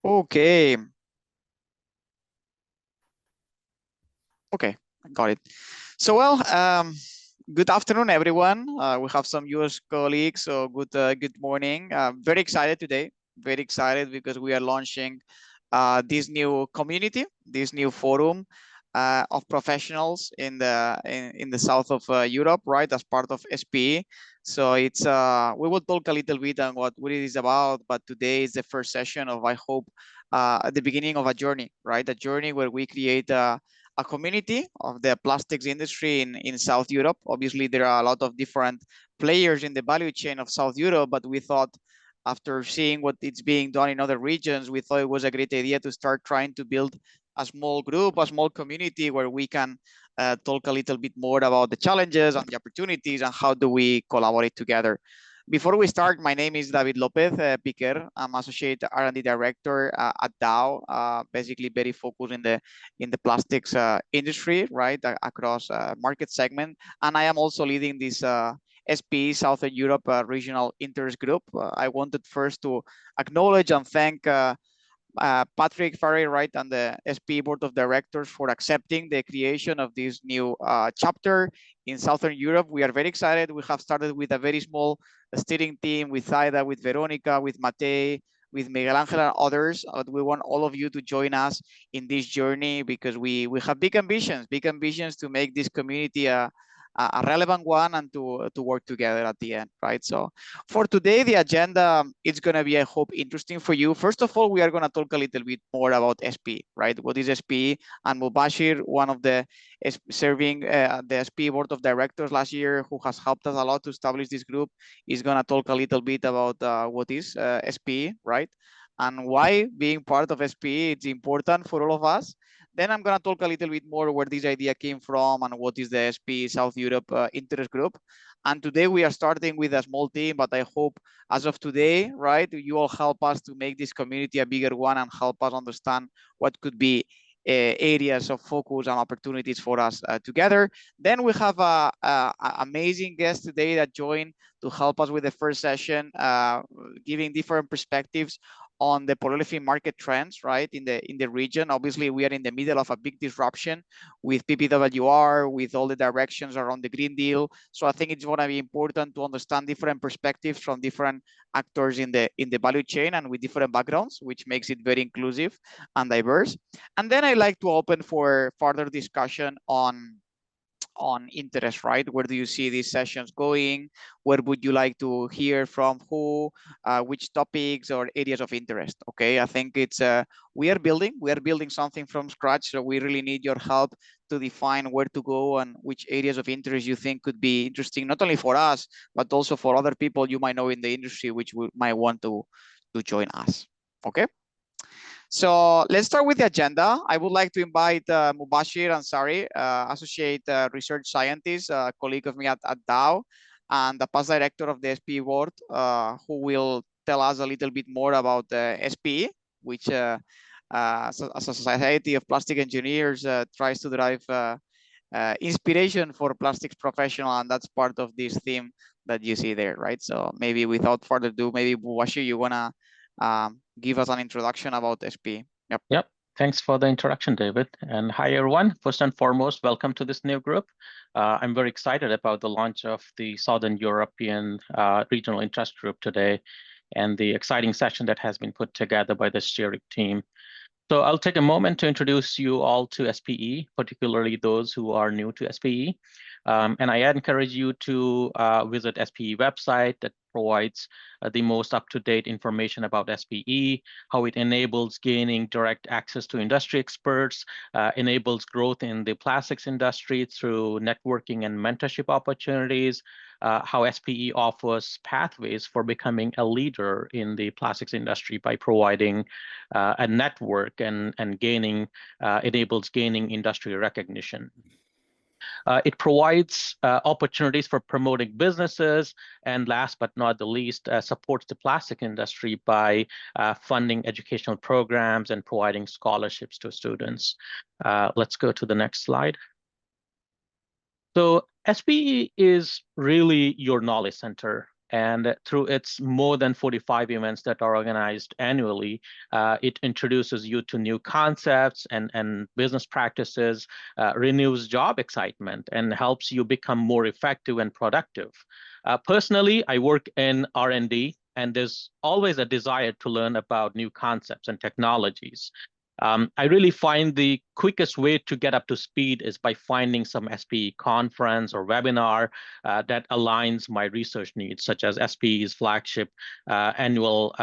Okay. Okay, got it. So, good afternoon, everyone. We have some US colleagues, so good morning. Very excited today. Very excited because we are launching this new community, this new forum of professionals in the south of Europe, right, as part of SPE. So it's we will talk a little bit on what it is about, but today is the first session of, I hope, at the beginning of a journey, right? A journey where we create a community of the plastics industry in South Europe. Obviously, there are a lot of different players in the value chain of South Europe, but we thought after seeing what it's being done in other regions, we thought it was a great idea to start trying to build a small group, a small community where we can talk a little bit more about the challenges and the opportunities and how do we collaborate together. Before we start, my name is David Lopez Piquer. I'm Associate R&D Director at Dow, basically very focused in the plastics industry, right, across market segment. And I am also leading this SPE Southern Europe Regional Interest Group. I wanted first to acknowledge and thank Patrick Farray, right, and the SP Board of Directors for accepting the creation of this new chapter in Southern Europe. We are very excited. We have started with a very small steering team with Zaida, with Veronica, with Matei, with Miguel Angel and others. We want all of you to join us in this journey because we have big ambitions to make this community a relevant one and to work together at the end, right? So for today, the agenda is going to be, I hope, interesting for you. First of all, we are going to talk a little bit more about SPE, right? What is SPE? And Mubashir, one of the serving the SPE board of directors last year, who has helped us a lot to establish this group, is going to talk a little bit about what is SPE, right? And why being part of SPE it's important for all of us. Then I'm going to talk a little bit more where this idea came from and what is the SPE South Europe interest group. And today we are starting with a small team, but I hope as of today, right, you all help us to make this community a bigger one and help us understand what could be areas of focus and opportunities for us together. Then we have a amazing guest today that joined to help us with the first session, giving different perspectives on the polyolefin market trends, right, in the region. Obviously, we are in the middle of a big disruption with PPWR, with all the directions around the Green Deal. So I think it's going to be important to understand different perspectives from different actors in the value chain and with different backgrounds, which makes it very inclusive and diverse. And then I like to open for further discussion on interest, right? Where do you see these sessions going? Where would you like to hear from who, which topics or areas of interest? Okay, I think it's we are building something from scratch, so we really need your help to define where to go and which areas of interest you think could be interesting, not only for us, but also for other people you might know in the industry, which might want to join us. Okay. So let's start with the agenda. I would like to invite Mubashir Ansari, Associate Research Scientist, colleague of me at Dow, and the past director of the SPE board, who will tell us a little bit more about SPE, which as a society of plastic engineers tries to drive inspiration for plastics professional, and that's part of this theme that you see there, right? So maybe without further ado, maybe Mubashir, you wanna give us an introduction about SPE. Yep. Thanks for the introduction, David. And hi, everyone. First and foremost, welcome to this new group. I'm very excited about the launch of the Southern European Regional Interest Group today and the exciting session that has been put together by the steering team. So I'll take a moment to introduce you all to SPE, particularly those who are new to SPE. And I encourage you to visit SPE website that provides the most up-to-date information about SPE, how it enables gaining direct access to industry experts, enables growth in the plastics industry through networking and mentorship opportunities, how SPE offers pathways for becoming a leader in the plastics industry by providing a network and enables gaining industry recognition. It provides opportunities for promoting businesses, and last but not the least, supports the plastic industry by funding educational programs and providing scholarships to students. Let's go to the next slide. So SPE is really your knowledge center. And through its more than 45 events that are organized annually, it introduces you to new concepts and business practices, renews job excitement, and helps you become more effective and productive. Personally, I work in R&D, and there's always a desire to learn about new concepts and technologies. I really find the quickest way to get up to speed is by finding some SPE conference or webinar that aligns my research needs, such as SPE's flagship annual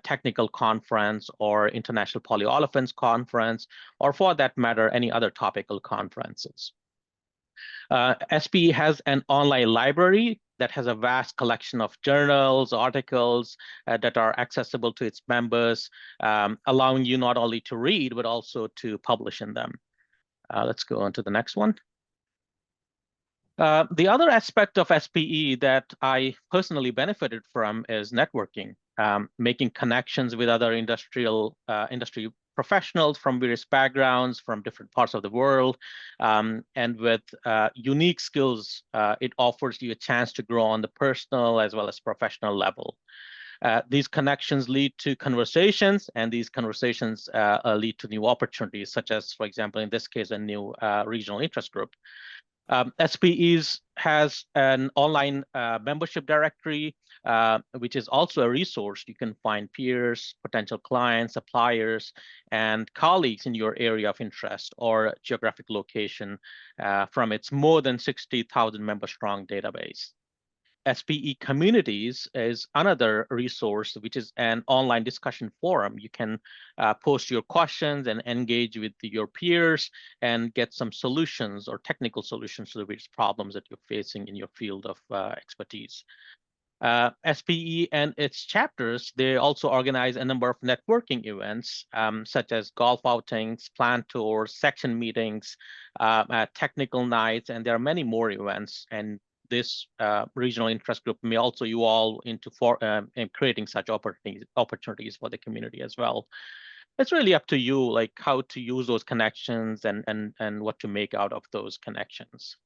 technical conference or International Polyolefins conference, or for that matter, any other topical conferences. SPE has an online library that has a vast collection of journals, articles that are accessible to its members, allowing you not only to read, but also to publish in them. Let's go on to the next one. The other aspect of SPE that I personally benefited from is networking, making connections with other industry professionals from various backgrounds, from different parts of the world, and with unique skills, it offers you a chance to grow on the personal as well as professional level. These connections lead to conversations, and these conversations lead to new opportunities, such as, for example, in this case, a new regional interest group. SPEs has an online membership directory, which is also a resource. You can find peers, potential clients, suppliers, and colleagues in your area of interest or geographic location from its more than 60,000 member strong database. SPE Communities is another resource, which is an online discussion forum. You can post your questions and engage with your peers and get some solutions or technical solutions to the various problems that you're facing in your field of expertise. SPE and its chapters, they also organize a number of networking events, such as golf outings, plant tours, section meetings, technical nights, and there are many more events. And this regional interest group may also evolve into creating such opportunities for the community as well. It's really up to you, like how to use those connections and what to make out of those connections.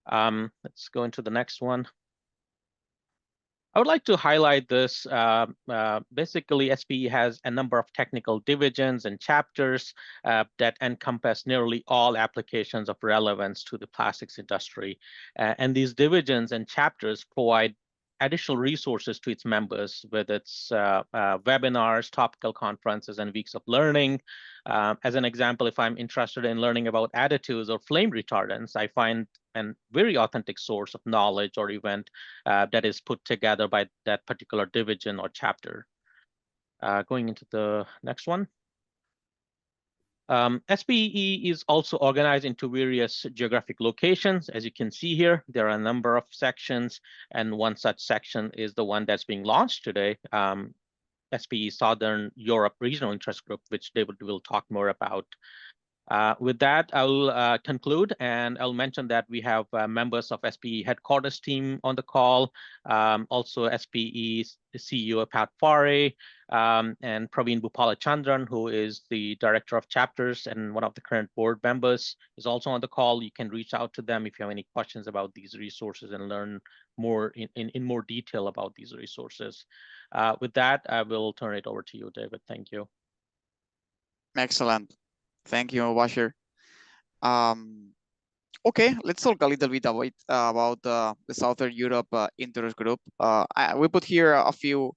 Let's go into the next one. I would like to highlight this. Basically, SPE has a number of technical divisions and chapters that encompass nearly all applications of relevance to the plastics industry. And these divisions and chapters provide additional resources to its members with its webinars, topical conferences, and weeks of learning. As an example, if I'm interested in learning about additives or flame retardants, I find a very authentic source of knowledge or event that is put together by that particular division or chapter. Going into the next one. SPE is also organized into various geographic locations. As you can see here, there are a number of sections, and one such section is the one that's being launched today, SPE Southern Europe Regional Interest Group, which David will talk more about. With that, I'll conclude, and I'll mention that we have members of SPE headquarters team on the call, also SPE's CEO Pat Farre, and Praveen Bupalachandran, who is the director of chapters and one of the current board members, is also on the call. You can reach out to them if you have any questions about these resources and learn more in more detail about these resources. With that, I will turn it over to you, David. Thank you. Excellent. Thank you, Bashir. Okay, let's talk a little bit about the Southern Europe interest group. We put here a few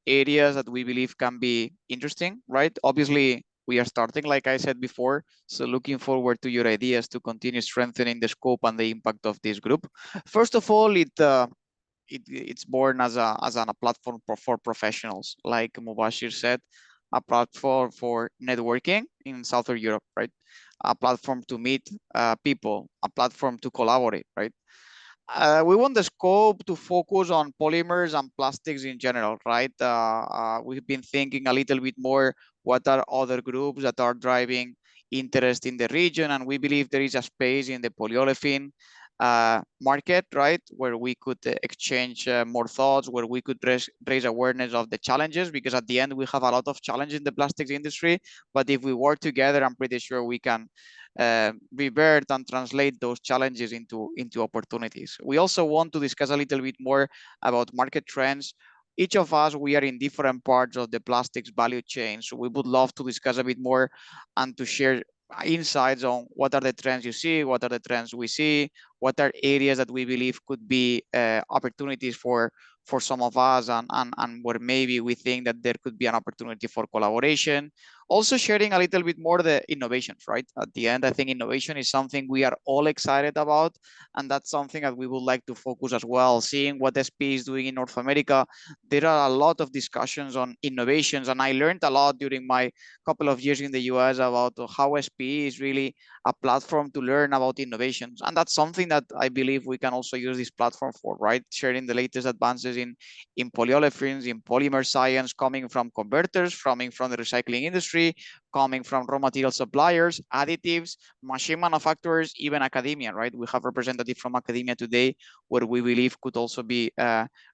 areas that we believe can be interesting, right? Obviously, we are starting, like I said before, so looking forward to your ideas to continue strengthening the scope and the impact of this group. First of all, it's born as a platform for professionals, like Mubashir said, a platform for networking in Southern Europe, right? A platform to meet people, a platform to collaborate, right? We want the scope to focus on polymers and plastics in general, right? We've been thinking a little bit more what are other groups that are driving interest in the region, and we believe there is a space in the polyolefin market, right? Where we could exchange more thoughts, where we could raise awareness of the challenges, because at the end we have a lot of challenges in the plastics industry. But if we work together, I'm pretty sure we can revert and translate those challenges into opportunities. We also want to discuss a little bit more about market trends. Each of us, we are in different parts of the plastics value chain. So we would love to discuss a bit more and to share insights on what are the trends you see, what are the trends we see, what are areas that we believe could be opportunities for some of us, and where maybe we think that there could be an opportunity for collaboration. Also sharing a little bit more the innovations, right? At the end, I think innovation is something we are all excited about, and that's something that we would like to focus as well. Seeing what SP is doing in North America, there are a lot of discussions on innovations, and I learned a lot during my couple of years in the US about how SP is really a platform to learn about innovations. And that's something that I believe we can also use this platform for, right? Sharing the latest advances in polyolefins, in polymer science, coming from converters, coming from the recycling industry, coming from raw material suppliers, additives, machine manufacturers, even academia, right? We have representatives from academia today, where we believe could also be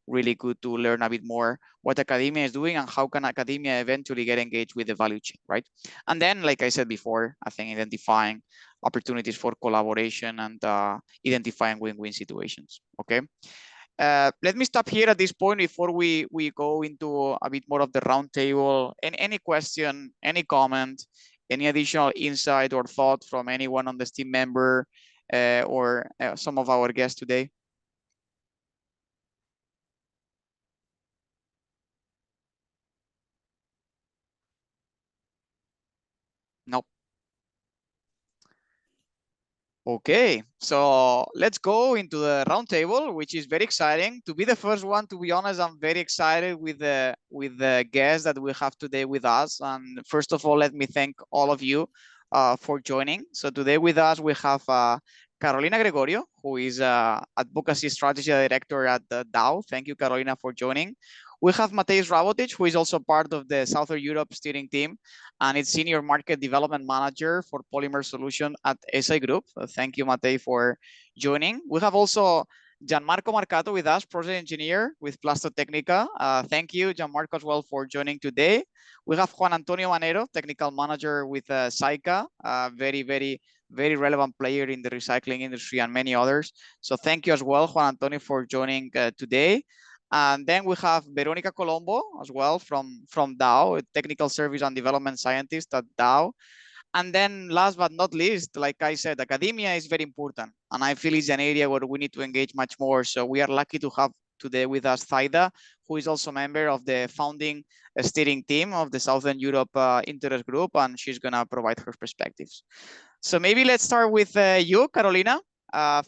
really good to learn a bit more what academia is doing and how can academia eventually get engaged with the value chain, right? And then, like I said before, I think identifying opportunities for collaboration and identifying win-win situations, okay? Let me stop here at this point before we go into a bit more of the roundtable. Any question, any comment, any additional insight or thought from anyone on the team member or some of our guests today? Nope. Okay, so let's go into the roundtable, which is very exciting. To be the first one, to be honest, I'm very excited with the guests that we have today with us. And first of all, let me thank all of you for joining. So today with us, we have Carolina Gregorio, who is Advocacy Strategy Director at the Dow. Thank you, Carolina, for joining. We have Matej Rabotic, who is also part of the Southern Europe steering team, and it's Senior Market Development Manager for Polymer Solution at SI Group. Thank you, Matej, for joining. We have also Gianmarco Marcato with us, Project Engineer with Plastotecnica. Thank you, Gianmarco, as well, for joining today. We have Juan Antonio Manero, Technical Manager with Saica, very relevant player in the recycling industry and many others. So thank you as well, Juan Antonio, for joining today. And then we have Veronica Colombo as well from Dow, a technical service and development scientist at Dow. And then last but not least, like I said, academia is very important. And I feel it's an area where we need to engage much more. So we are lucky to have today with us Thaida, who is also a member of the founding steering team of the Southern Europe Interest Group, and she's gonna provide her perspectives. So maybe let's start with you, Carolina.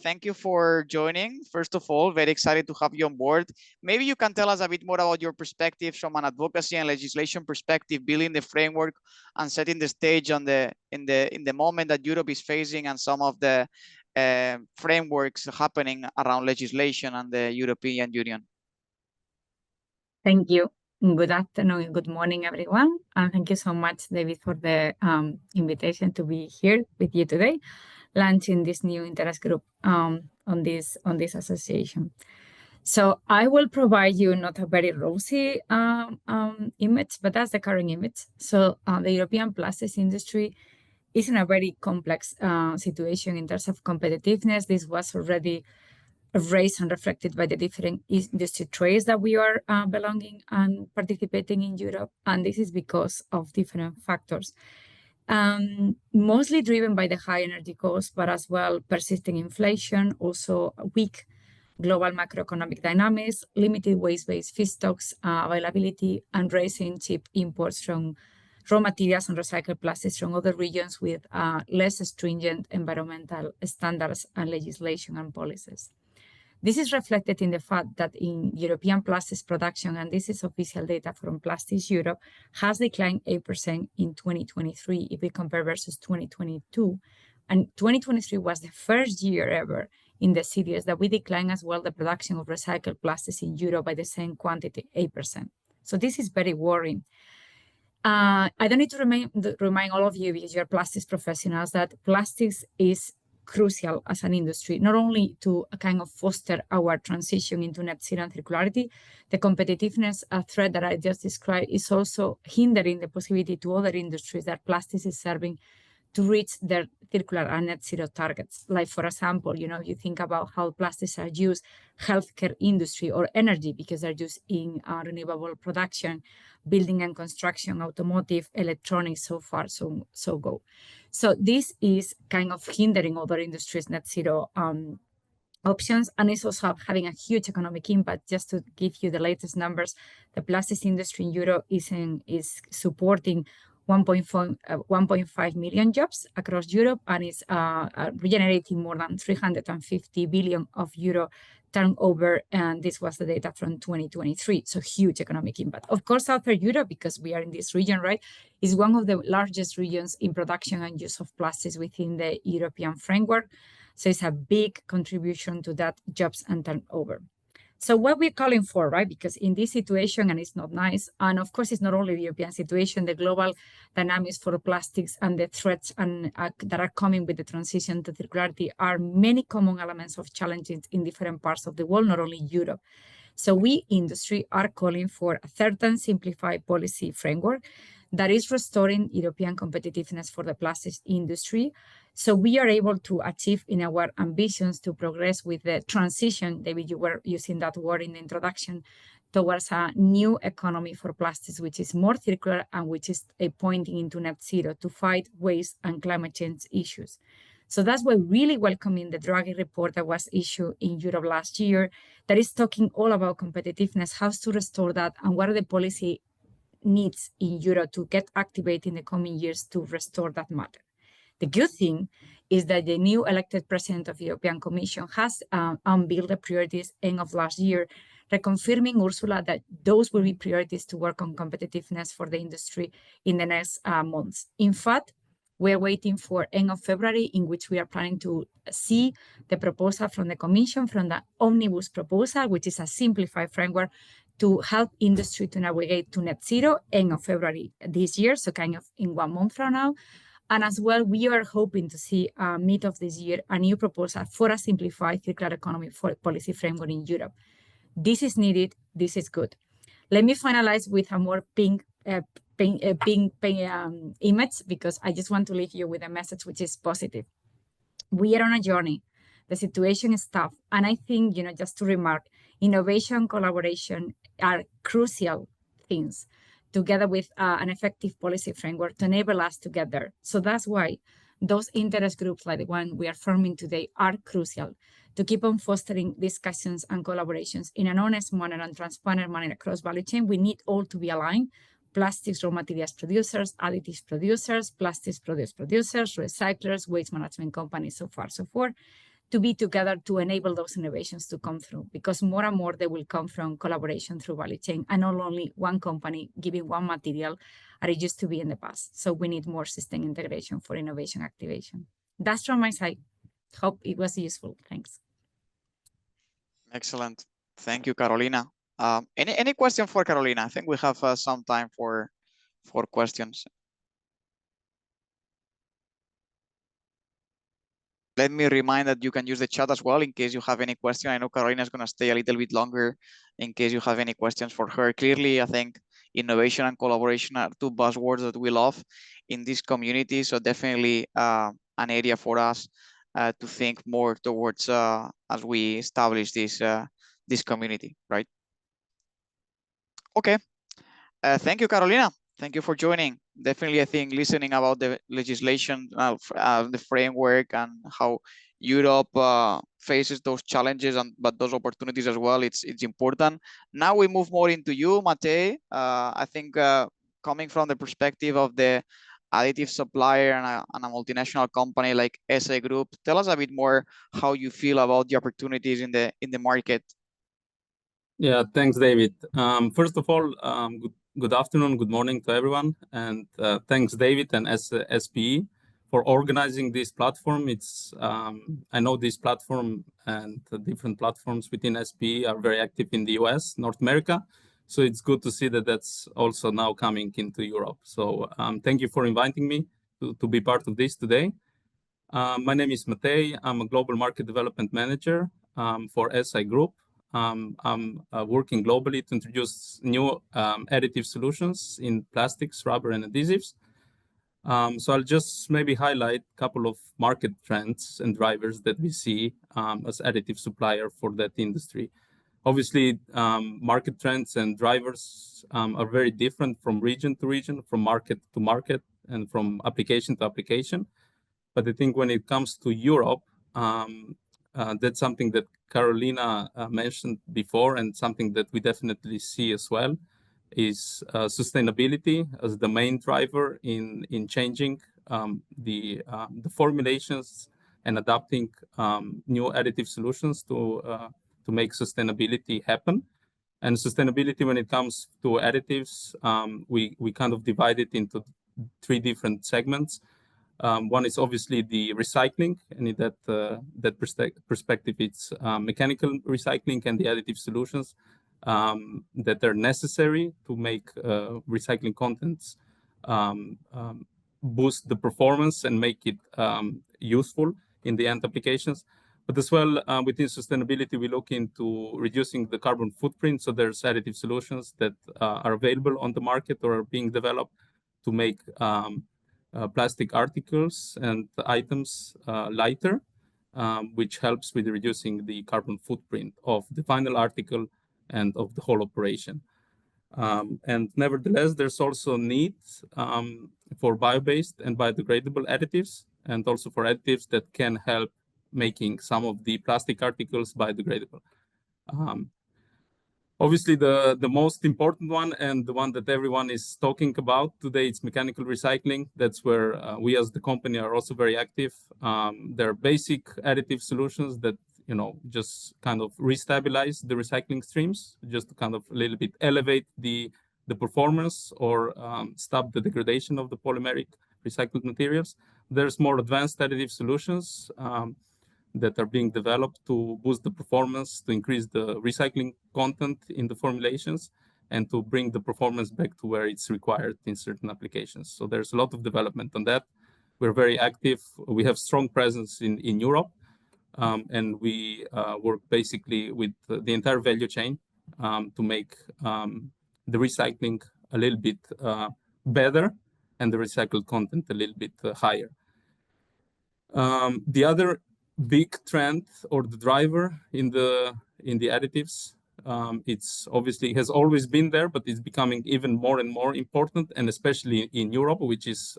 Thank you for joining. First of all, very excited to have you on board. Maybe you can tell us a bit more about your perspectives from an advocacy and legislation perspective, building the framework and setting the stage on in the moment that Europe is facing and some of the frameworks happening around legislation and the European Union. Thank you. Good afternoon, good morning, everyone. And thank you so much, David, for the invitation to be here with you today, launching this new interest group on this association. So I will provide you not a very rosy image, but that's the current image. So the European plastics industry is in a very complex situation in terms of competitiveness. This was already raised and reflected by the different industry trades that we are belonging and participating in Europe. And this is because of different factors. Mostly driven by the high energy costs, but as well persisting inflation, also weak global macroeconomic dynamics, limited waste-based feedstocks availability, and rising cheap imports from raw materials and recycled plastics from other regions with less stringent environmental standards and legislation and policies. This is reflected in the fact that in European plastics production, and this is official data from Plastics Europe, has declined 8% in 2023 if we compare versus 2022. And 2023 was the first year ever in the series that we declined as well the production of recycled plastics in Europe by the same quantity, 8%. So this is very worrying. I don't need to remind all of you, because you're plastics professionals, that plastics is crucial as an industry, not only to kind of foster our transition into net zero and circularity. The competitiveness threat that I just described is also hindering the possibility to other industries that plastics is serving to reach their circular and net zero targets. Like, for example, you think about how plastics are used, healthcare industry or energy, because they're used in renewable production, building and construction, automotive, electronics, so far, so go. So this is kind of hindering other industries' net zero options, and it's also having a huge economic impact. Just to give you the latest numbers, the plastics industry in Europe is supporting 1.5 million jobs across Europe, and is generating more than 350 billion of euro turnover, and this was the data from 2023. So huge economic impact. Of course, Southern Europe, because we are in this region, right, is one of the largest regions in production and use of plastics within the European framework. So it's a big contribution to that jobs and turnover. So what we're calling for, right? Because in this situation, and it's not nice, and of course it's not only the European situation, the global dynamics for plastics and the threats and that are coming with the transition to circularity are many common elements of challenges in different parts of the world, not only Europe. So we, industry, are calling for a certain simplified policy framework that is restoring European competitiveness for the plastics industry. So we are able to achieve in our ambitions to progress with the transition, David, you were using that word in the introduction, towards a new economy for plastics, which is more circular and which is pointing into net zero to fight waste and climate change issues. So that's why really welcoming the Draghi report that was issued in Europe last year, that is talking all about competitiveness, how to restore that, and what are the policy needs in Europe to get activated in the coming years to restore that matter. The good thing is that the new elected president of the European Commission has unveiled the priorities end of last year, reconfirming, Ursula, that those will be priorities to work on competitiveness for the industry in the next months. In fact, we're waiting for end of February, in which we are planning to see the proposal from the Commission, from the Omnibus proposal, which is a simplified framework to help industry to navigate to net zero end of February this year, so kind of in 1 month from now. And as well, we are hoping to see mid of this year a new proposal for a simplified circular economy policy framework in Europe. This is needed. This is good. Let me finalize with a more pink image, because I just want to leave you with a message which is positive. We are on a journey. The situation is tough. And I think, just to remark, innovation, collaboration are crucial things, together with an effective policy framework to enable us to get there. So that's why those interest groups like the one we are forming today are crucial to keep on fostering discussions and collaborations in an honest manner and transparent manner across value chain. We need all to be aligned. Plastics raw materials producers, additives producers, plastics producers, recyclers, waste management companies, so far, so forth, to be together to enable those innovations to come through, because more and more they will come from collaboration through value chain and not only one company giving one material as it used to be in the past. So we need more system integration for innovation activation. That's from my side. Hope it was useful. Thanks. Excellent. Thank you, Carolina. Any question for Carolina? I think we have some time for questions. Let me remind that you can use the chat as well in case you have any question. I know Carolina is going to stay a little bit longer in case you have any questions for her. Clearly, I think innovation and collaboration are two buzzwords that we love in this community. So definitely an area for us to think more towards as we establish this community, right? Okay. Thank you, Carolina. Thank you for joining. Definitely, I think listening about the legislation, the framework, and how Europe faces those challenges, but those opportunities as well, it's important. Now we move more into you, Matej. I think coming from the perspective of the additive supplier and a multinational company like SA Group, tell us a bit more how you feel about the opportunities in the market. Yeah, thanks, David. First of all, good afternoon, good morning to everyone, and thanks, David and SPE for organizing this platform. It's I know this platform and the different platforms within SPE are very active in the US, North America, so it's good to see that that's also now coming into Europe. So thank you for inviting me to be part of this today. My name is Matej. I'm a Global Market Development Manager for SI Group. I'm working globally to introduce new additive solutions in plastics, rubber, and adhesives. So I'll just maybe highlight a couple of market trends and drivers that we see as additive supplier for that industry. Obviously, market trends and drivers are very different from region to region, from market to market, and from application to application. But I think when it comes to Europe, that's something that Carolina mentioned before, and something that we definitely see as well, is sustainability as the main driver in changing the formulations and adapting new additive solutions to make sustainability happen. And sustainability, when it comes to additives, we kind of divide it into 3 different segments. One is obviously the recycling, and in that perspective, it's mechanical recycling and the additive solutions that are necessary to make recycling contents boost the performance and make it useful in the end applications. But as well, within sustainability, we look into reducing the carbon footprint. So there's additive solutions that are available on the market or are being developed to make plastic articles and items lighter, which helps with reducing the carbon footprint of the final article and of the whole operation. And nevertheless, there's also need for bio-based and biodegradable additives, and also for additives that can help making some of the plastic articles biodegradable. Obviously, the most important one, and the one that everyone is talking about today, is mechanical recycling. That's where we as the company are also very active. There are basic additive solutions that just kind of restabilize the recycling streams, just to kind of a little bit elevate the performance or stop the degradation of the polymeric recycled materials. There's more advanced additive solutions that are being developed to boost the performance, to increase the recycling content in the formulations, and to bring the performance back to where it's required in certain applications. So there's a lot of development on that. We're very active. We have strong presence in Europe, and we work basically with the entire value chain to make the recycling a little bit better and the recycled content a little bit higher. The other big trend or the driver in the additives, it's obviously has always been there, but it's becoming even more and more important, and especially in Europe, which is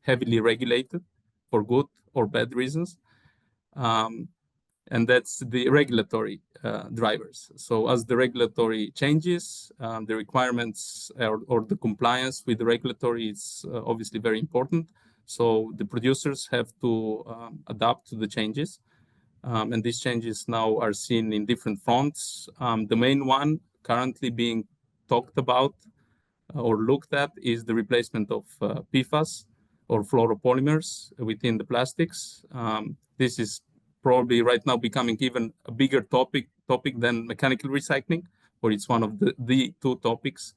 heavily regulated for good or bad reasons. And that's the regulatory drivers. So as the regulatory changes, the requirements or the compliance with the regulatory is obviously very important. So the producers have to adapt to the changes. And these changes now are seen in different fronts. The main one currently being talked about or looked at is the replacement of PFAS or fluoropolymers within the plastics. This is probably right now becoming even a bigger topic than mechanical recycling, or it's one of the 2 topics.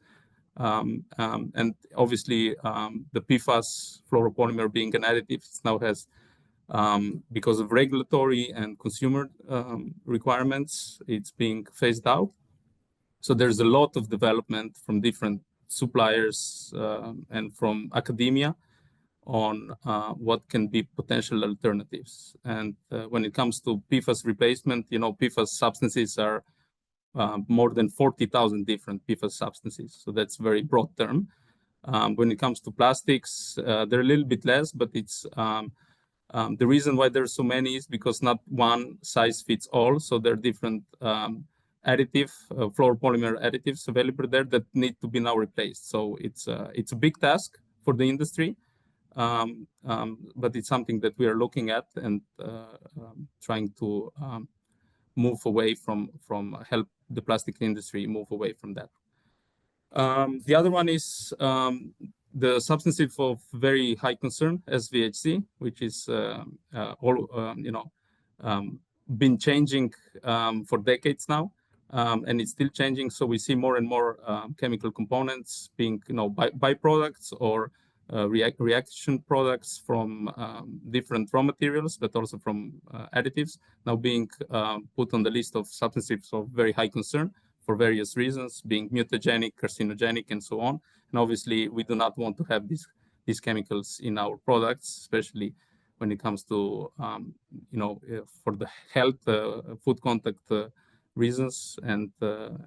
And obviously, the PFAS fluoropolymer being an additive, it now has, because of regulatory and consumer requirements, it's being phased out. So there's a lot of development from different suppliers and from academia on what can be potential alternatives. And when it comes to PFAS replacement, PFAS substances are more than 40,000 different PFAS substances. So that's a very broad term. When it comes to plastics, they're a little bit less, but it's the reason why there's so many is because not one size fits all. So there are different additive fluoropolymer additives available there that need to be now replaced. So it's a big task for the industry, but it's something that we are looking at and trying to move away from help the plastic industry move away from that. The other one is the substance of very high concern, SVHC, which is been changing for decades now, and it's still changing. So we see more and more chemical components being byproducts or reaction products from different raw materials, but also from additives, now being put on the list of substances of very high concern for various reasons, being mutagenic, carcinogenic, and so on. And obviously, we do not want to have these chemicals in our products, especially when it comes to, for the health, food contact reasons and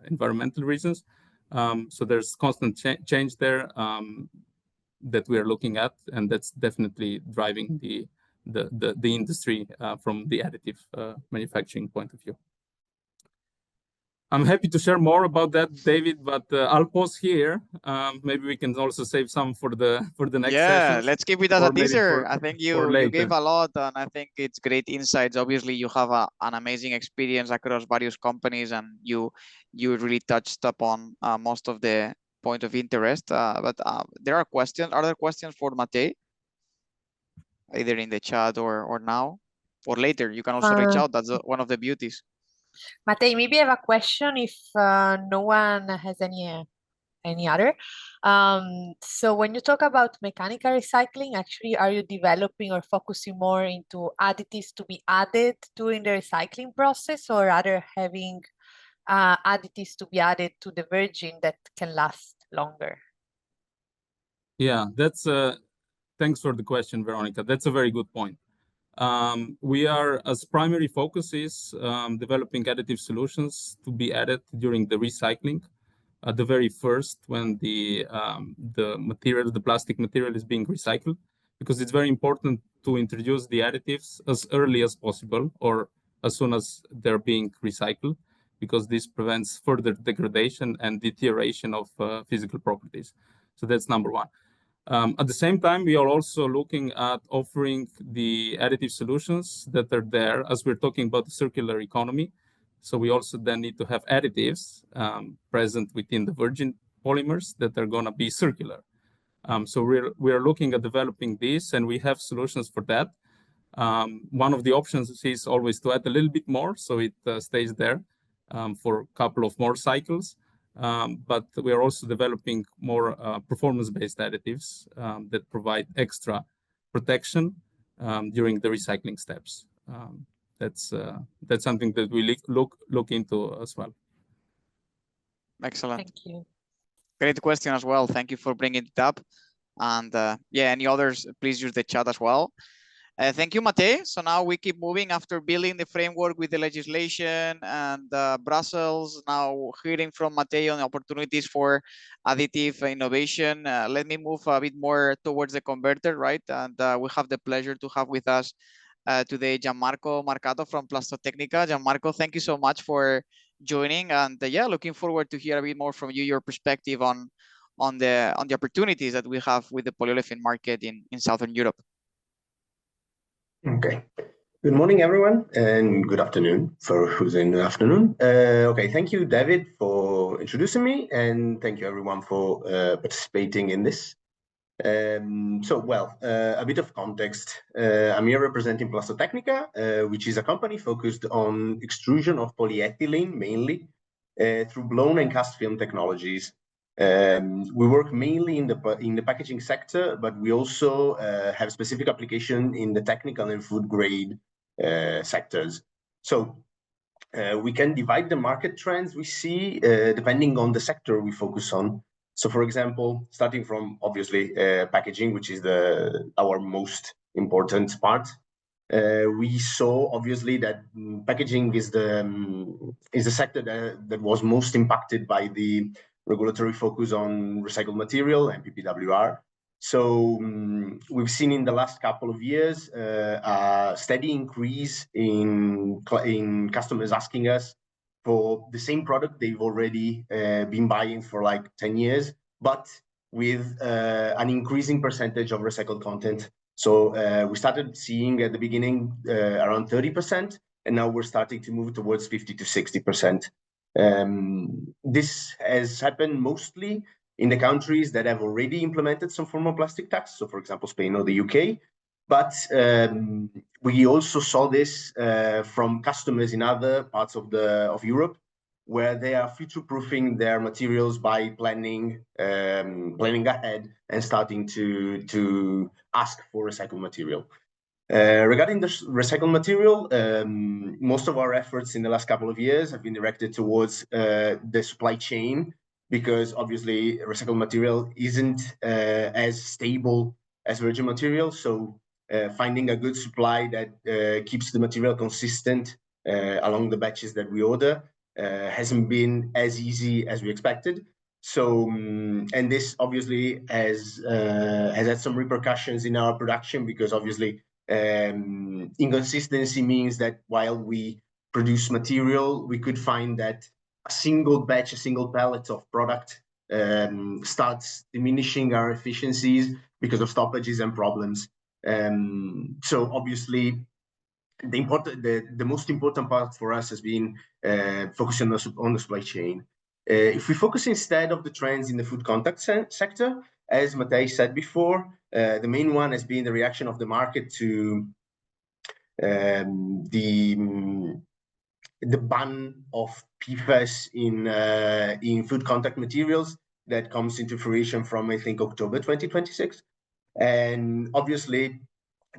environmental reasons. So there's constant change there that we are looking at, and that's definitely driving the industry from the additive manufacturing point of view. I'm happy to share more about that, David, but I'll pause here. Maybe we can also save some for the next session. Yeah, let's keep it as a teaser. I think you gave a lot, and I think it's great insights. Obviously, you have an amazing experience across various companies, and you really touched upon most of the point of interest. But there are questions. Are there questions for Matej? Either in the chat or now or later. You can also reach out. That's one of the beauties. Matej, maybe I have a question if no one has any other. So when you talk about mechanical recycling, actually, are you developing or focusing more into additives to be added during the recycling process, or rather having additives to be added to the virgin that can last longer? Yeah, that's thanks for the question, Veronica. That's a very good point. We are, as primary focus is developing additive solutions to be added during the recycling. At the very first, when the plastic material is being recycled, because it's very important to introduce the additives as early as possible or as soon as they're being recycled, because this prevents further degradation and deterioration of physical properties. So that's number one. At the same time, we are also looking at offering the additive solutions that are there as we're talking about the circular economy. So we also then need to have additives present within the virgin polymers that are going to be circular. So we're looking at developing this, and we have solutions for that. One of the options is always to add a little bit more, so it stays there for a couple of more cycles. But we are also developing more performance-based additives that provide extra protection during the recycling steps. That's something that we look into as well. Excellent. Thank you. Great question as well. Thank you for bringing it up. And yeah, any others, please use the chat as well. Thank you, Matej. So now we keep moving after building the framework with the legislation and Brussels. Now hearing from Matej on opportunities for additive innovation. Let me move a bit more towards the converter, right? And we have the pleasure to have with us today Gianmarco Marcato from Plastotecnica. Gianmarco, thank you so much for joining. And yeah, looking forward to hear a bit more from you, your perspective on the opportunities that we have with the polyolefin market in Southern Europe. Okay. Good morning, everyone, and good afternoon for who's in the afternoon. Okay, thank you, David, for introducing me, and thank you, everyone, for participating in this. A bit of context. I'm here representing Plastotecnica, which is a company focused on extrusion of polyethylene, mainly through blown and cast film technologies. We work mainly in the packaging sector, but we also have specific application in the technical and food grade sectors. So we can divide the market trends we see depending on the sector we focus on. So, for example, starting from obviously packaging, which is our most important part. We saw obviously that packaging is the sector that was most impacted by the regulatory focus on recycled material and PPWR. So we've seen in the last couple of years a steady increase in customers asking us for the same product they've already been buying for like 10 years, but with an increasing percentage of recycled content. So we started seeing at the beginning around 30%, and now we're starting to move towards 50 to 60%. This has happened mostly in the countries that have already implemented some form of plastic tax, so for example, Spain or the UK. But we also saw this from customers in other parts of Europe where they are future-proofing their materials by planning ahead and starting to ask for recycled material. Regarding the recycled material, most of our efforts in the last couple of years have been directed towards the supply chain, because obviously recycled material isn't as stable as virgin material. So finding a good supply that keeps the material consistent along the batches that we order hasn't been as easy as we expected. So, and this obviously has had some repercussions in our production, because obviously inconsistency means that while we produce material, we could find that a single batch, a single pallet of product starts diminishing our efficiencies because of stoppages and problems. So obviously, the most important part for us has been focusing on the supply chain. If we focus instead of the trends in the food contact sector, as Matej said before, the main one has been the reaction of the market to the ban of PFAS in food contact materials that comes into fruition from, I think, October 2026. And obviously,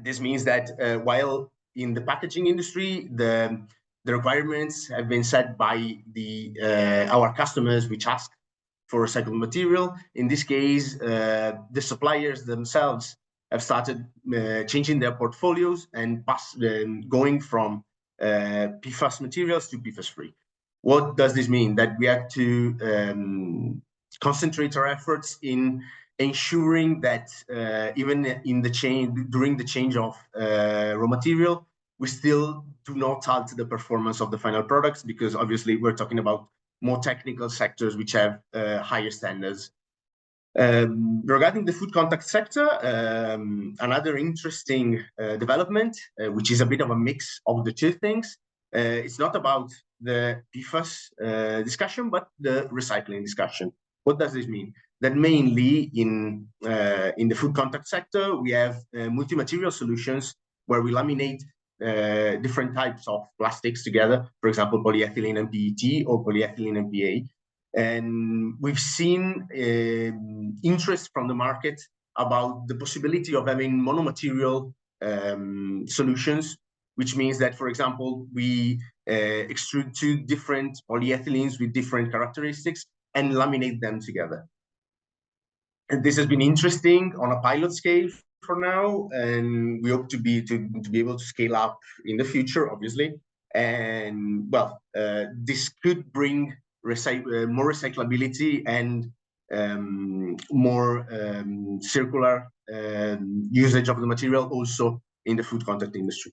this means that while in the packaging industry, the requirements have been set by our customers, which ask for recycled material. In this case, the suppliers themselves have started changing their portfolios and going from PFAS materials to PFAS-free. What does this mean? That we have to concentrate our efforts in ensuring that even in the during the change of raw material, we still do not alter the performance of the final products, because obviously we're talking about more technical sectors which have higher standards. Regarding the food contact sector, another interesting development, which is a bit of a mix of the two things, it's not about the PFAS discussion, but the recycling discussion. What does this mean? That mainly in the food contact sector, we have multi-material solutions where we laminate different types of plastics together, for example, polyethylene and PET or polyethylene and PA. And we've seen interest from the market about the possibility of having monomaterial solutions, which means that, for example, we extrude two different polyethylenes with different characteristics and laminate them together. And this has been interesting on a pilot scale for now, and we hope to be able to scale up in the future, obviously. And well, this could bring more recyclability and more circular usage of the material also in the food contact industry.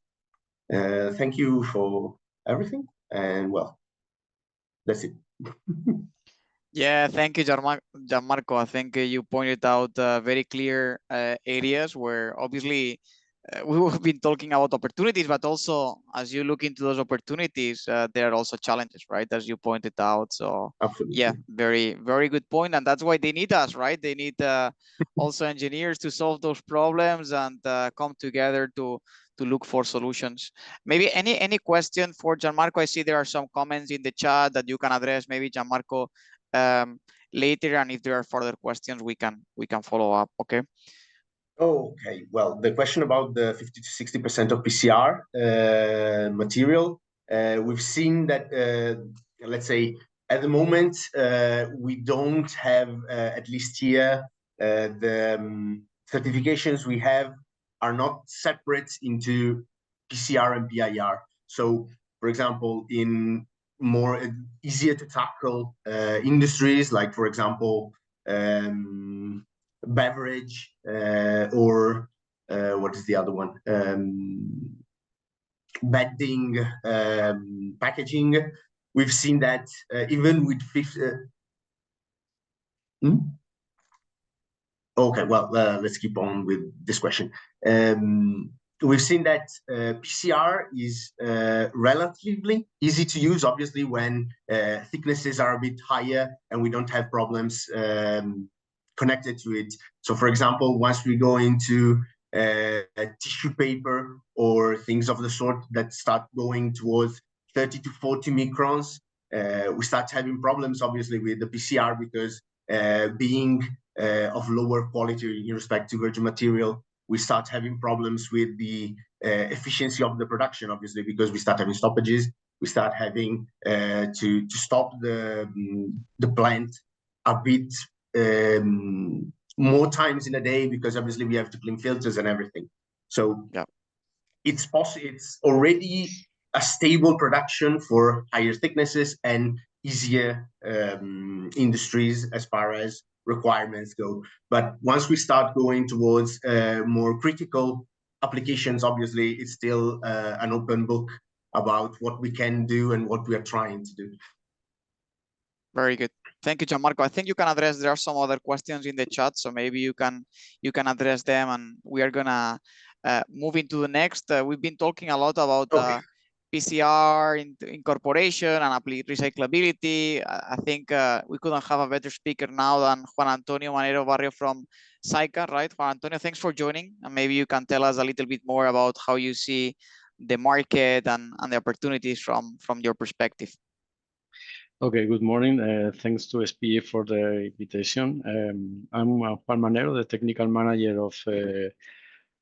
Thank you for everything, and well, that's it. Yeah, thank you, Gianmarco. I think you pointed out very clear areas where obviously we have been talking about opportunities, but also as you look into those opportunities, there are also challenges, right? As you pointed out. So Absolutely. Yeah, very, very good point. And that's why they need us, right? They need also engineers to solve those problems and come together to look for solutions. Maybe any question for Gianmarco? I see there are some comments in the chat that you can address, maybe Gianmarco later, and if there are further questions, we can follow up. Okay. Okay, well, the question about the 50 to 60% of PCR material, we've seen that, let's say, at the moment, we don't have, at least here, the certifications we have are not separate into PCR and PIR. So, for example, in more easier to tackle industries, like, for example, beverage or what is the other one? Bedding, packaging. We've seen that even with Okay, well, let's keep on with this question. We've seen that PCR is relatively easy to use, obviously, when thicknesses are a bit higher and we don't have problems connected to it. So, for example, once we go into tissue paper or things of the sort that start going towards 30 to 40 microns, We start having problems, obviously, with the PCR because being of lower quality in respect to virgin material, we start having problems with the efficiency of the production, obviously, because we start having stoppages. We start having to stop the plant a bit more times in a day, because obviously we have to clean filters and everything. So yeah, it's possible. It's already a stable production for higher thicknesses and easier industries as far as requirements go. But once we start going towards more critical applications, obviously it's still an open book about what we can do and what we are trying to do. very good. Thank you, Gianmarco. I think you can address, there are some other questions in the chat, so maybe you can address them, and we are gonna move into the next. We've been talking a lot about PCR incorporation and recyclability. I think we couldn't have a better speaker now than Juan Antonio Manero Barrio from SAICA, right? Juan Antonio, thanks for joining, and maybe you can tell us a little bit more about how you see the market and the opportunities from your perspective. Okay, good morning. Thanks to SPE for the invitation. I'm Juan Manero, the technical manager of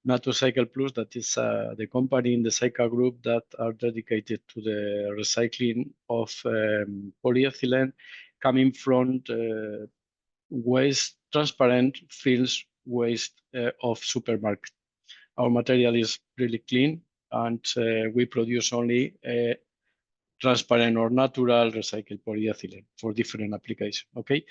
NatureCycle Plus, that is the company in the SAICA group that are dedicated to the recycling of polyethylene coming from waste, transparent films waste of supermarket. Our material is really clean, and we produce only transparent or natural recycled polyethylene for different applications. Okay,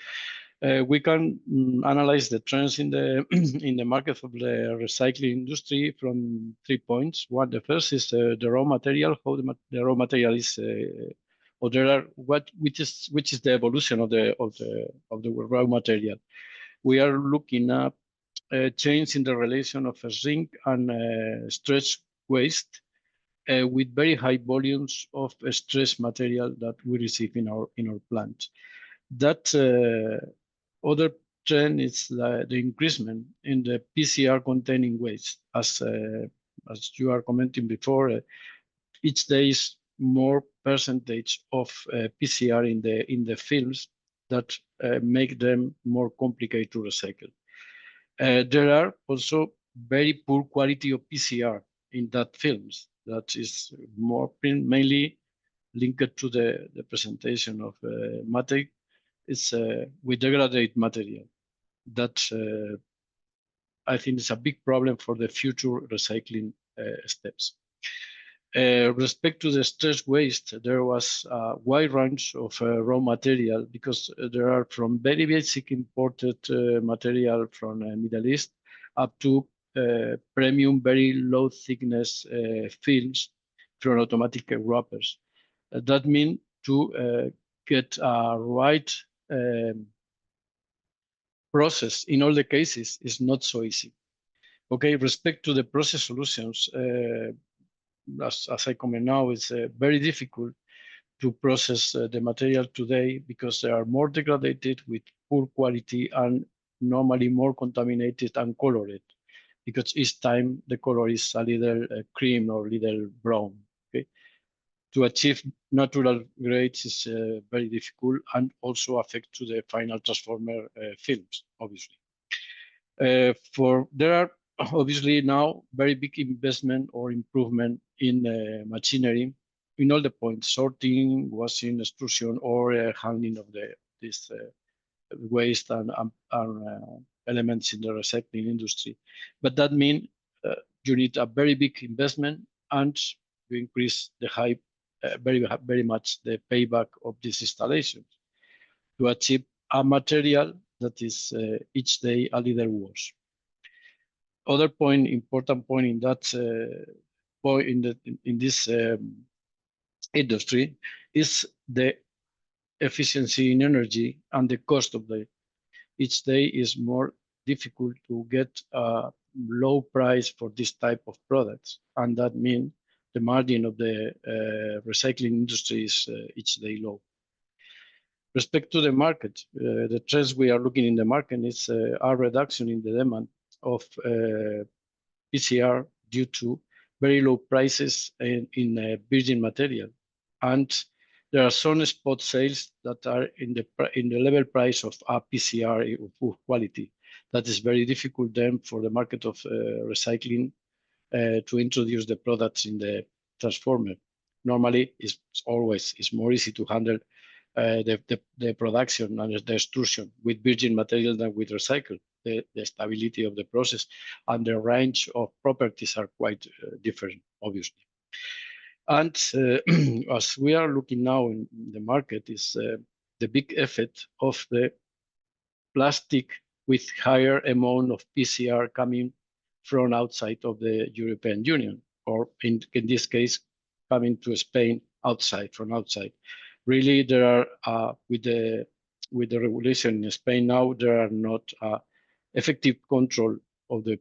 we can analyze the trends in the in the market of the recycling industry from 3 points. One, the first is the raw material. How the raw material is, or there are which is the evolution of the raw material. We are looking at a change in the relation of zinc and stress waste. With very high volumes of stress material that we receive in our plants. That other trend is the increasement in the PCR containing waste. As you are commenting before, each day is more percentage of PCR in the films that make them more complicated to recycle. There are also very poor quality of PCR in that films. That is more mainly linked to the presentation of matter. It's with degraded material. That I think is a big problem for the future recycling steps. Respect to the stress waste, there was a wide range of raw material, because there are from very basic imported material from Middle East up to premium, very low thickness films from automatic wrappers. That means to get a right process in all the cases is not so easy. Okay, respect to the process solutions, as I comment now, it's very difficult to process the material today, because they are more degraded with poor quality and normally more contaminated and colored, because each time the color is a little cream or little brown. Okay, to achieve natural grades is very difficult, and also affect to the final transformer films, obviously. There are obviously now very big investment or improvement in machinery in all the points: sorting, washing, extrusion, or handling of this waste and elements in the recycling industry. But that means you need a very big investment, and you increase the hype very much the payback of these installations to achieve a material that is each day a little worse. Other point, important point in that point in this industry is the efficiency in energy and the cost of the. Each day is more difficult to get a low price for this type of products, and that means the margin of the recycling industry is each day low. Respect to the market, the trends we are looking in the market is a reduction in the demand of PCR due to very low prices in virgin material, and There are some spot sales that are in the level price of a PCR of good quality. That is very difficult then for the market of recycling to introduce the products in the transformer. Normally, it's more easy to handle the production and the extrusion with virgin material than with recycle. The stability of the process and the range of properties are quite different, obviously. And as we are looking now in the market is the big effect of the plastic with higher amount of PCR coming from outside of the European Union, or in this case, coming to Spain from outside. Really, there are with the regulation in Spain now, there are not effective control of the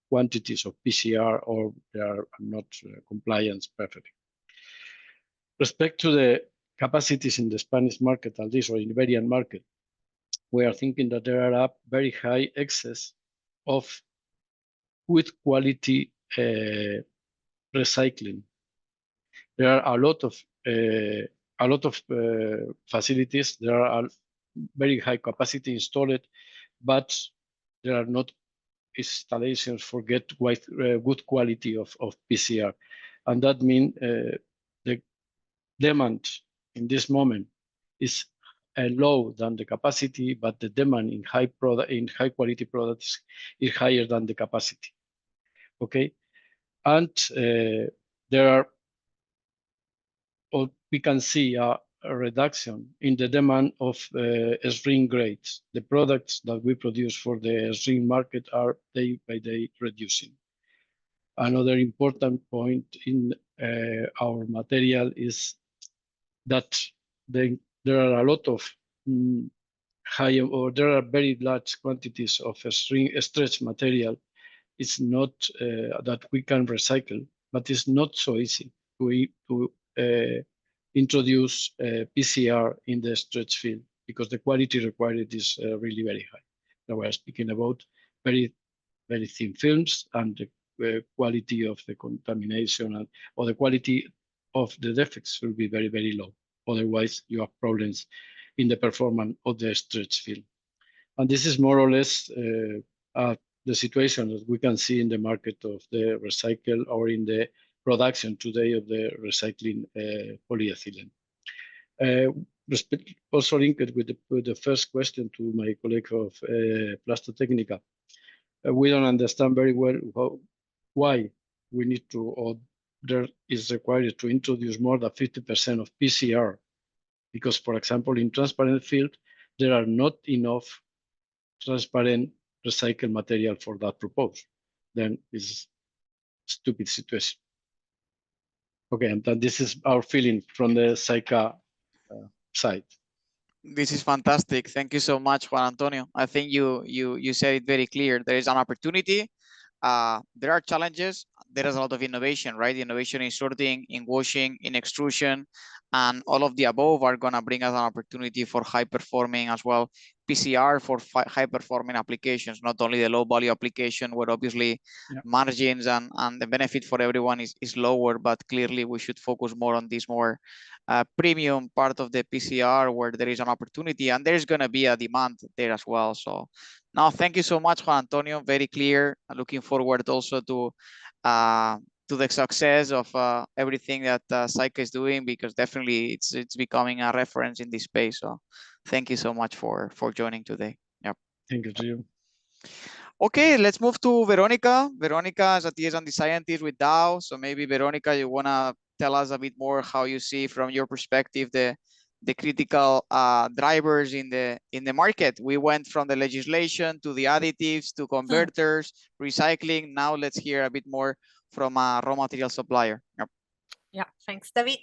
quantities of PCR, or they are not compliant perfectly. Respect to the capacities in the Spanish market, at least, or in Iberian market, we are thinking that there are a very high excess of good quality recycling. There are a lot of facilities. There are very high capacity installed, but there are not installations for good quality of PCR, and that means the demand in this moment is low than the capacity, but the demand in high quality products is higher than the capacity. Okay, and there are, or we can see a reduction in the demand of string grades. The products that we produce for the string market are day by day reducing. Another important point in our material is that there are a lot of there are very large quantities of stretch material. It's not that we can recycle, but it's not so easy to introduce PCR in the stretch field, because the quality required is really very high. Now we are speaking about very, very thin films, and the quality of the contamination or the quality of the defects will be very, very low. Otherwise, you have problems in the performance of the stretch film. And this is more or less the situation that we can see in the market of the recycle, or in the production today of the recycling polyethylene. Also linked with the first question to my colleague of Plastotecnica, we don't understand very well why we need to, or there is required to introduce more than 50% of PCR, because, for example, in transparent field, there are not enough transparent recycled material for that purpose. Then it's a stupid situation. Okay, and this is our feeling from the SAICA side. This is fantastic. Thank you so much, Juan Antonio. I think you said it very clear. There is an opportunity. There are challenges. There is a lot of innovation, right? Innovation in sorting, in washing, in extrusion, and all of the above are going to bring us an opportunity for high performing as well. PCR for high performing applications, not only the low value application where obviously margins and the benefit for everyone is lower, but clearly we should focus more on this more premium part of the PCR where there is an opportunity, and there's going to be a demand there as well. So now, thank you so much, Juan Antonio. Very clear. Looking forward also to the success of everything that SAICA is doing, because definitely it's becoming a reference in this space. So thank you so much for joining today. Yep. Thank you, Gio. Okay, let's move to Veronica. Veronica is a TS&D scientist with Dow. So maybe, Veronica, you want to tell us a bit more how you see from your perspective the critical drivers in the market. We went from the legislation to the additives to converters, recycling. Now let's hear a bit more from a raw material supplier. Yep. Yeah, thanks, David.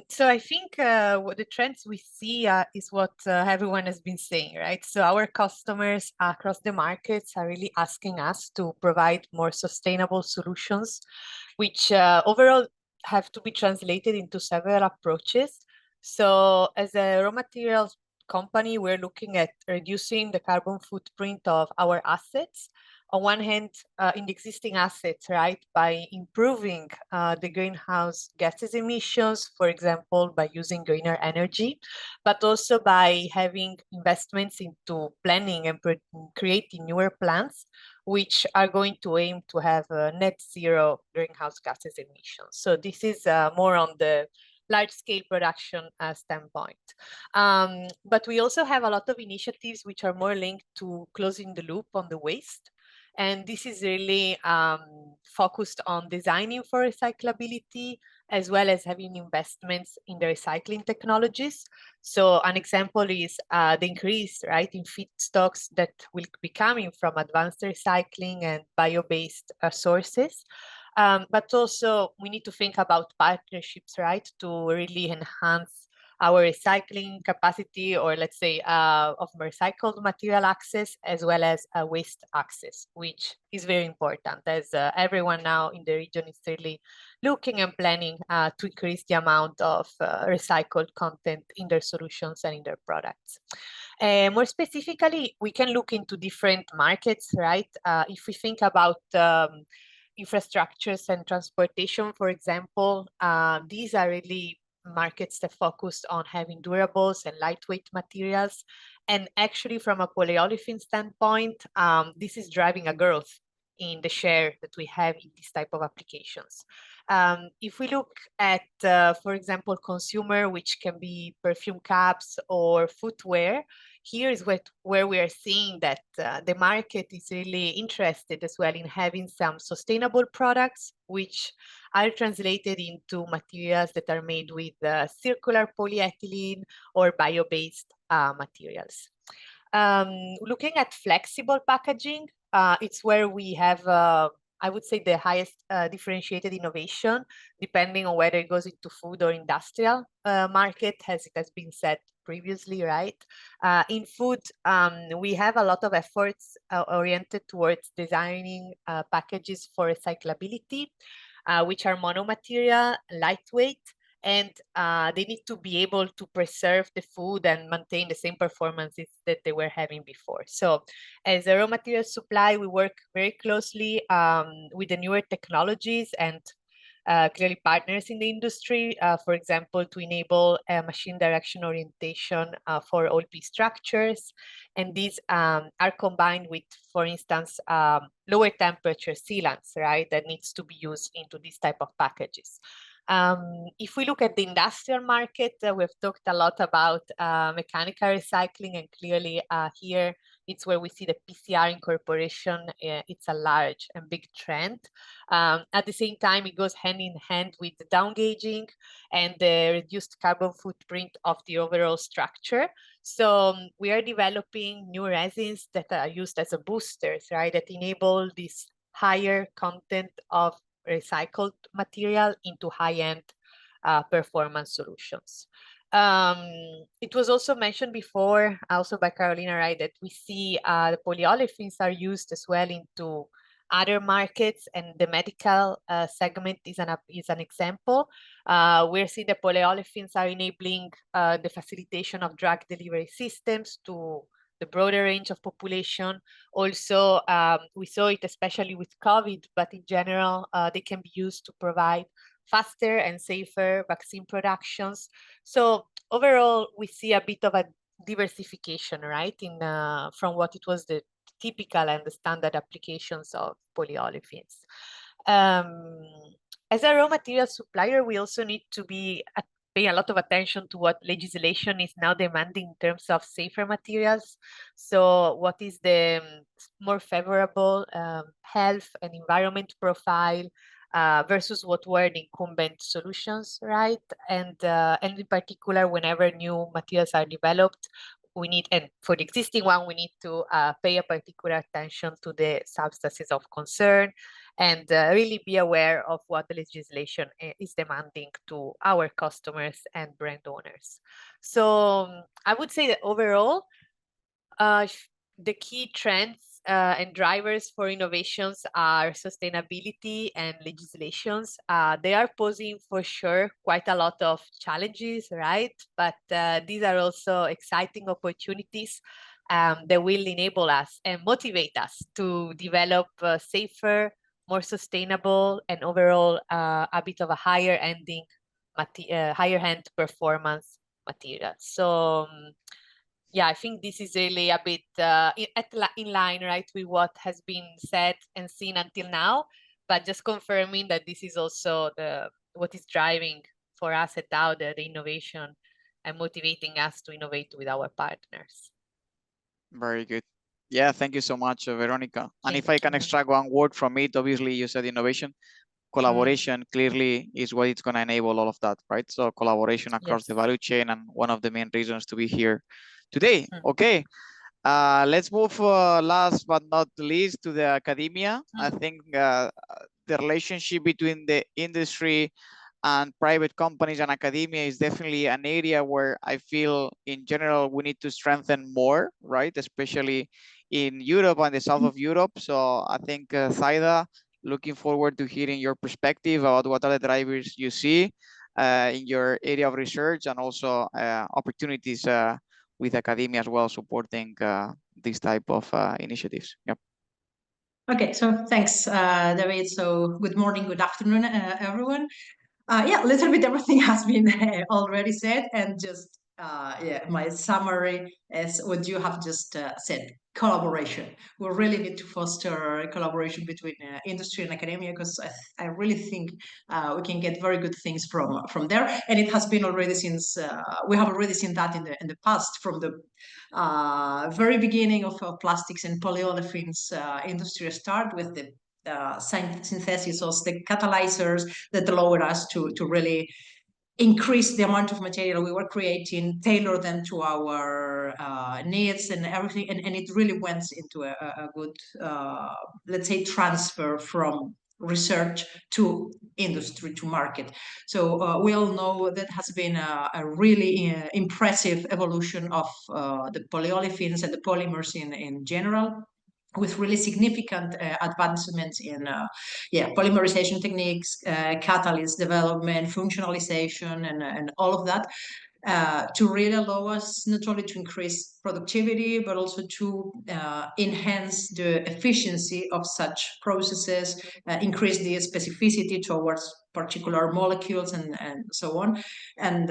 So I think what the trends we see is what everyone has been saying, right? So our customers across the markets are really asking us to provide more sustainable solutions, which overall have to be translated into several approaches. So as a raw materials company, we're looking at reducing the carbon footprint of our assets on one hand, in the existing assets, right, by improving the greenhouse gases emissions, for example, by using greener energy, but also by having investments into planning and creating newer plants, which are going to aim to have net zero greenhouse gases emissions. So this is more on the large-scale production standpoint. But we also have a lot of initiatives which are more linked to closing the loop on the waste. And this is really focused on designing for recyclability, as well as having investments in the recycling technologies. So an example is the increase, right, in feedstocks that will be coming from advanced recycling and bio-based sources. But also we need to think about partnerships, right, to really enhance our recycling capacity, or let's say of recycled material access, as well as waste access, which is very important, as everyone now in the region is really looking and planning to increase the amount of recycled content in their solutions and in their products. More specifically, we can look into different markets, right? If we think about infrastructures and transportation, for example, these are really markets that focus on having durables and lightweight materials. And actually, from a polyolefin standpoint, this is driving a growth in the share that we have in this type of applications. If we look at, for example, consumer, which can be perfume caps or footwear, here is where we are seeing that the market is really interested as well in having some sustainable products, which are translated into materials that are made with circular polyethylene or bio-based materials. Looking at flexible packaging, it's where we have, I would say, the highest differentiated innovation, depending on whether it goes into food or industrial market, as it has been said previously, right? In food, we have a lot of efforts oriented towards designing packages for recyclability, which are monomaterial, lightweight, and they need to be able to preserve the food and maintain the same performances that they were having before. So as a raw material supply, we work very closely with the newer technologies and clearly partners in the industry, for example, to enable machine direction orientation for OLP structures. And these are combined with, for instance, lower temperature sealants, right, that needs to be used into these type of packages. If we look at the industrial market, we've talked a lot about mechanical recycling, and clearly here it's where we see the PCR incorporation. It's a large and big trend. At the same time, it goes hand in hand with the downgauging and the reduced carbon footprint of the overall structure. So we are developing new resins that are used as a boosters, right, that enable this higher content of recycled material into high-end performance solutions. It was also mentioned before, also by Carolina, right, that we see the polyolefins are used as well into other markets, and the medical segment is an example. We're seeing the polyolefins are enabling the facilitation of drug delivery systems to the broader range of population. Also, we saw it especially with COVID, but in general, they can be used to provide faster and safer vaccine productions. So overall, we see a bit of a diversification, right, in from what it was the typical and the standard applications of polyolefins. As a raw material supplier, we also need to be paying a lot of attention to what legislation is now demanding in terms of safer materials. So what is the more favorable health and environment profile versus what were the incumbent solutions, right? And in particular, whenever new materials are developed, we need, and for the existing one, we need to pay a particular attention to the substances of concern and really be aware of what the legislation is demanding to our customers and brand owners. So I would say that overall, the key trends and drivers for innovations are sustainability and legislations. They are posing for sure quite a lot of challenges, right? But these are also exciting opportunities that will enable us and motivate us to develop safer, more sustainable, and overall a bit of a higher end performance material. So yeah, I think this is really a bit in line, right, with what has been said and seen until now, but just confirming that this is also what is driving for us at Dow, the innovation and motivating us to innovate with our partners. Very good. Yeah, thank you so much, Veronica. And if I can extract one word from it, obviously you said innovation. Collaboration clearly is what it's going to enable all of that, right? So collaboration across the value chain, and one of the main reasons to be here today. Okay, let's move last but not least to the academia. I think the relationship between the industry and private companies and academia is definitely an area where I feel in general we need to strengthen more, right? Especially in Europe and the south of Europe. So I think Zaida, looking forward to hearing your perspective about what are the drivers you see in your area of research, and also opportunities with academia as well, supporting this type of initiatives. Yep. Okay, so thanks, David. So good morning, good afternoon, everyone. Yeah, a little bit everything has been already said, and just yeah, my summary is what you have just said. Collaboration. We really need to foster collaboration between industry and academia, because I really think we can get very good things from there. And it has been already since we have already seen that in the past, from the very beginning of plastics and polyolefins industry start with the synthesis of the catalyzers that allowed us to really increase the amount of material we were creating, tailor them to our needs and everything. And it really went into a good, let's say, transfer from research to industry to market. So we all know that has been a really impressive evolution of the polyolefins and the polymers in general, with really significant advancements in polymerization techniques, catalyst development, functionalization, and all of that, to really allow us not only to increase productivity, but also to enhance the efficiency of such processes, increase the specificity towards particular molecules, and so on. And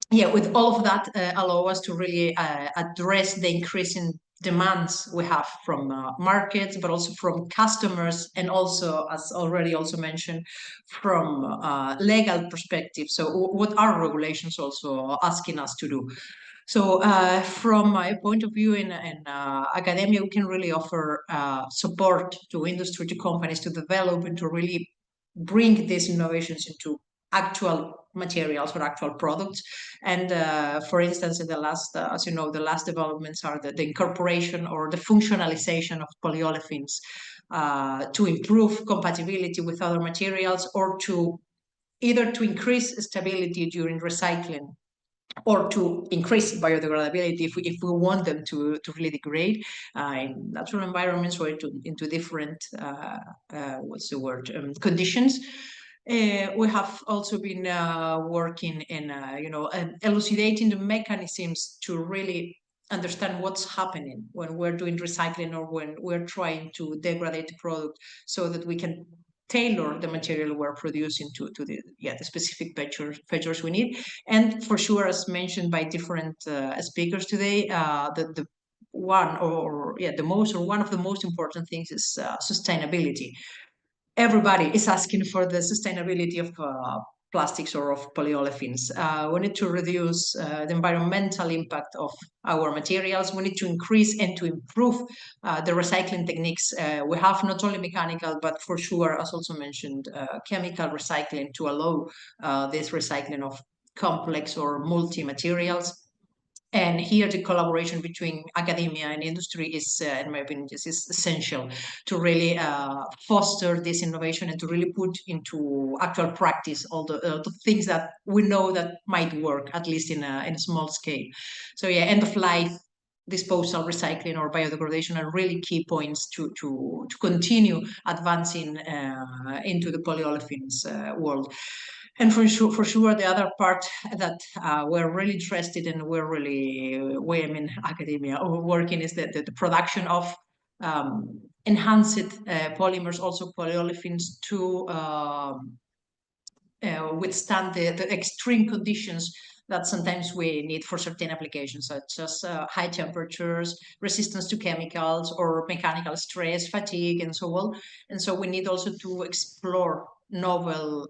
yeah, with all of that, allow us to really address the increasing demands we have from markets, but also from customers, and also, as already also mentioned, from legal perspective. So what are regulations also asking us to do? So from my point of view in academia, we can really offer support to industry, to companies, to develop and to really bring these innovations into actual materials or actual products. And for instance, in the last, as you know, the last developments are the incorporation or the functionalization of polyolefins to improve compatibility with other materials, or to either to increase stability during recycling, or to increase biodegradability if we want them to really degrade in natural environments, or into different what's the word, conditions. We have also been working in elucidating the mechanisms to really understand what's happening when we're doing recycling, or when we're trying to degrade the product, so that we can tailor the material we're producing to the specific features we need. And for sure, as mentioned by different speakers today, one of the most important things is sustainability. Everybody is asking for the sustainability of plastics or of polyolefins. We need to reduce the environmental impact of our materials. We need to increase and to improve the recycling techniques. We have not only mechanical, but for sure, as also mentioned, chemical recycling, to allow this recycling of complex or multi-materials. And here, the collaboration between academia and industry is, in my opinion, is essential to really foster this innovation, and to really put into actual practice all the things that we know that might work, at least in a small scale. So yeah, end of life disposal, recycling, or biodegradation are really key points to continue advancing into the polyolefins world. And for sure, the other part that we're really interested in, academia working is the production of enhanced polymers, also polyolefins, to withstand the extreme conditions that sometimes we need for certain applications, such as high temperatures, resistance to chemicals, or mechanical stress, fatigue, and so on. And so we need also to explore novel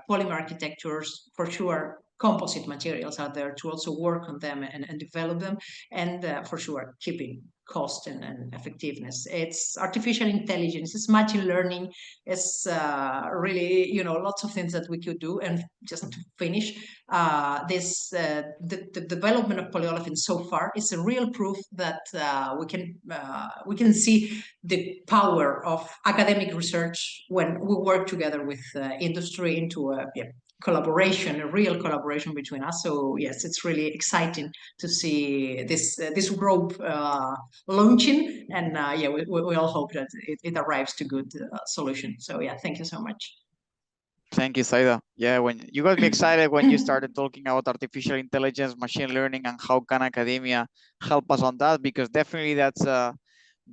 polymer architectures. For sure, composite materials are there to also work on them and develop them, and for sure, keeping cost and effectiveness. It's artificial intelligence, it's machine learning, it's really, lots of things that we could do. And just to finish, the development of polyolefins so far is a real proof that we can see the power of academic research when we work together with industry into a collaboration, a real collaboration between us. So yes, it's really exciting to see this group launching, and we all hope that it arrives to good solution. So yeah, thank you so much. Thank you, Saida. Yeah, when you got me excited when you started talking about artificial intelligence, machine learning, and how can academia help us on that, because definitely that's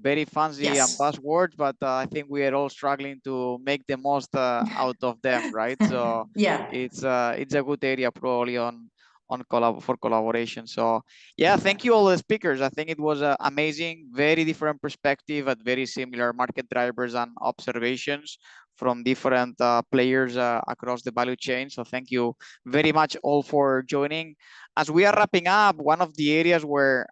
very fancy and buzzwords, but I think we are all struggling to make the most out of them, right? So yeah, it's a good area probably for collaboration. So yeah, thank you all the speakers. I think it was amazing, very different perspective at very similar market drivers and observations from different players across the value chain. So thank you very much all for joining. As we are wrapping up, one of the areas where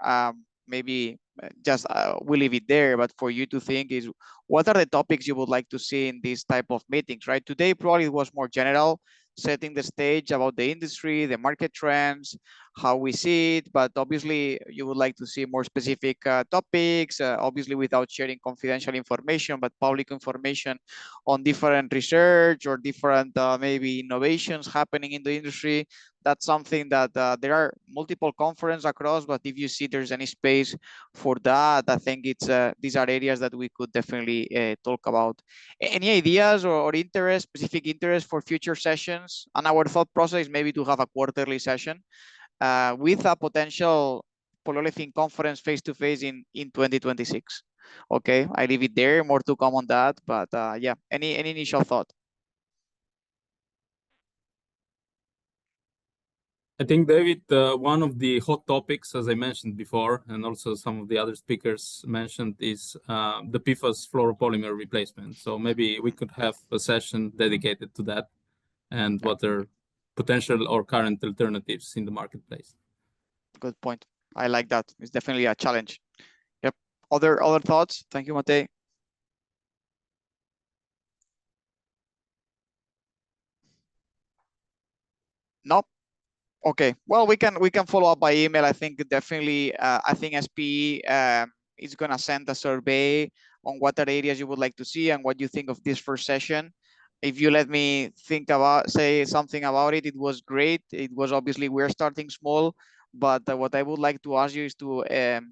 maybe just we'll leave it there, but for you to think is, what are the topics you would like to see in these type of meetings, right? Today probably it was more general, setting the stage about the industry, the market trends, how we see it, but obviously you would like to see more specific topics, obviously without sharing confidential information, but public information on different research or different maybe innovations happening in the industry. That's something that there are multiple conferences across, but if you see there's any space for that, I think it's these are areas that we could definitely talk about. Any ideas or interest, specific interest for future sessions? And our thought process is maybe to have a quarterly session with a potential polyolefin conference face-to-face in 2026. Okay, I leave it there, more to come on that, but yeah, any initial thought? I think, David, one of the hot topics, as I mentioned before, and also some of the other speakers mentioned, is the PFAS fluoropolymer replacement. So maybe we could have a session dedicated to that and what are potential or current alternatives in the marketplace. Good point. I like that. It's definitely a challenge. Yep. Other thoughts? Thank you, Matei. Nope. Okay, well, we can follow up by email. I think definitely, I think SPE is gonna send a survey on what are areas you would like to see and what you think of this first session. If you let me say something about it, it was great. It was obviously, we're starting small, but what I would like to ask you is to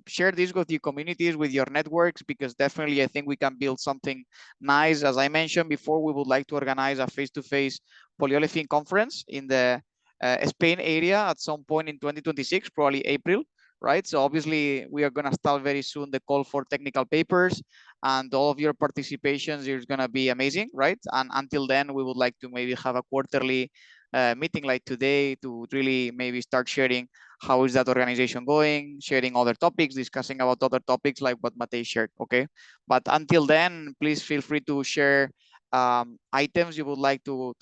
share this with your communities, with your networks, because definitely I think we can build something nice. As I mentioned before, we would like to organize a face-to-face polyolefin conference in the Spain area at some point in 2026, probably April, right? So obviously we are gonna start very soon the call for technical papers, and all of your participations is gonna be amazing, right? And until then, we would like to maybe have a quarterly meeting like today to really maybe start sharing how is that organization going, sharing other topics, discussing about other topics like what Matei shared, okay? But until then, please feel free to share items you would like to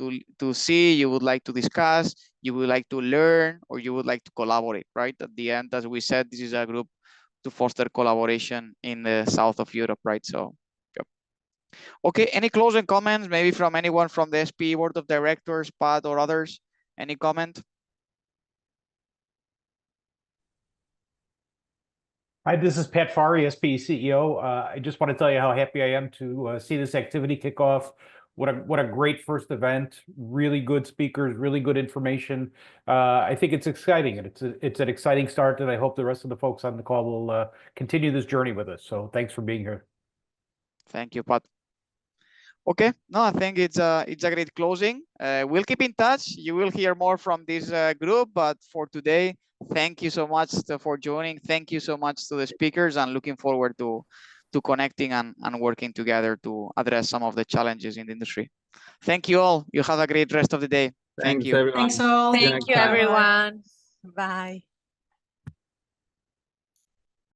see, you would like to discuss, you would like to learn, or you would like to collaborate, right? At the end, as we said, this is a group to foster collaboration in the south of Europe, right? So, yep. Okay, any closing comments, maybe from anyone from the SPE Board of Directors, Pat or others? Any comment? Hi, this is Pat Fari, SPE CEO. I just want to tell you how happy I am to see this activity kick off. What a great first event, really good speakers, really good information. I think it's exciting, and it's an exciting start, and I hope the rest of the folks on the call will continue this journey with us. So thanks for being here. Thank you, Pat. Okay, no, I think it's a great closing. We'll keep in touch. You will hear more from this group, but for today, thank you so much for joining. Thank you so much to the speakers, and looking forward to connecting and working together to address some of the challenges in the industry. Thank you all. You have a great rest of the day. Thank Thanks, you. everyone. Thanks all. Thank you, Bye. everyone. Bye.